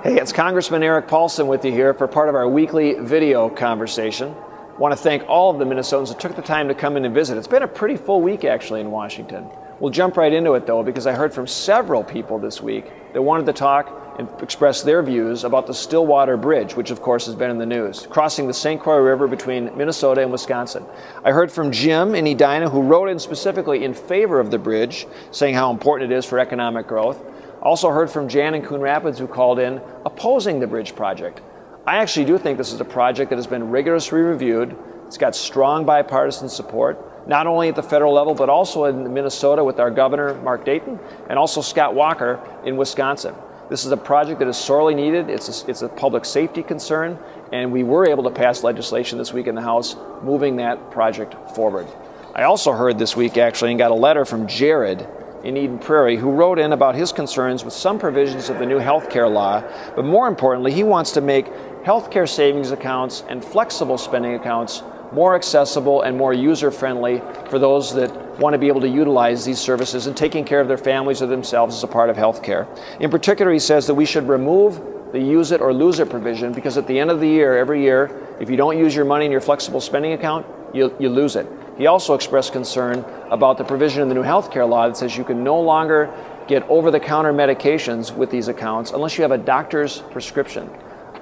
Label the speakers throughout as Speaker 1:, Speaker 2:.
Speaker 1: Hey, it's Congressman Erik Paulsen with you here for part of our weekly video conversation. I want to thank all of the Minnesotans that took the time to come in and visit. It's been a pretty full week actually in Washington. We'll jump right into it though, because I heard from several people this week that wanted to talk and express their views about the Stillwater Bridge, which of course has been in the news, crossing the St. Croix River between Minnesota and Wisconsin. I heard from Jim in Edina, who wrote in specifically in favor of the bridge, saying how important it is for economic growth. Also heard from Jan in Coon Rapids, who called in opposing the bridge project. I actually do think this is a project that has been rigorously reviewed. It's got strong bipartisan support, not only at the federal level, but also in Minnesota with our governor, Mark Dayton, and also Scott Walker in Wisconsin. This is a project that is sorely needed. It's a public safety concern, and we were able to pass legislation this week in the House moving that project forward. I also heard this week actually and got a letter from Jared in Eden Prairie, who wrote in about his concerns with some provisions of the new health care law, but more importantly, he wants to make health care savings accounts and flexible spending accounts more accessible and more user-friendly for those that want to be able to utilize these services and taking care of their families or themselves as a part of health care. In particular, he says that we should remove the use it or lose it provision, because at the end of the year, every year, if you don't use your money in your flexible spending account, you lose it. He also expressed concern about the provision in the new health care law that says you can no longer get over-the-counter medications with these accounts unless you have a doctor's prescription.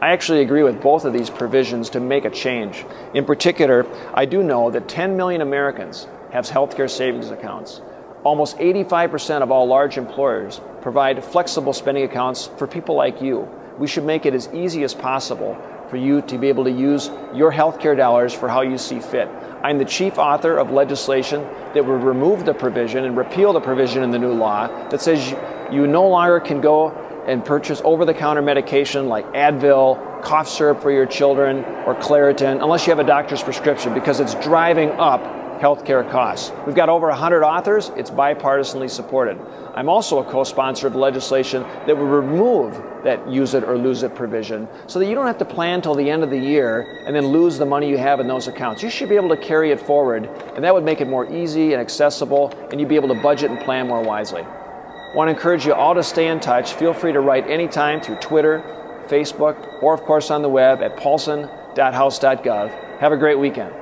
Speaker 1: I actually agree with both of these provisions to make a change. In particular, I do know that 10 million Americans have healthcare savings accounts. Almost 85% of all large employers provide flexible spending accounts for people like you. We should make it as easy as possible for you to be able to use your healthcare dollars for how you see fit. I'm the chief author of legislation that would remove the provision and repeal the provision in the new law that says you no longer can go and purchase over-the-counter medication like Advil, cough syrup for your children, or Claritin, unless you have a doctor's prescription, because it's driving up healthcare costs. We've got over 100 authors. It's bipartisanly supported. I'm also a co-sponsor of legislation that would remove that use it or lose it provision so that you don't have to plan till the end of the year and then lose the money you have in those accounts. You should be able to carry it forward, and that would make it more easy and accessible, and you'd be able to budget and plan more wisely. I want to encourage you all to stay in touch. Feel free to write anytime through Twitter, Facebook, or of course on the web at paulsen.house.gov. Have a great weekend.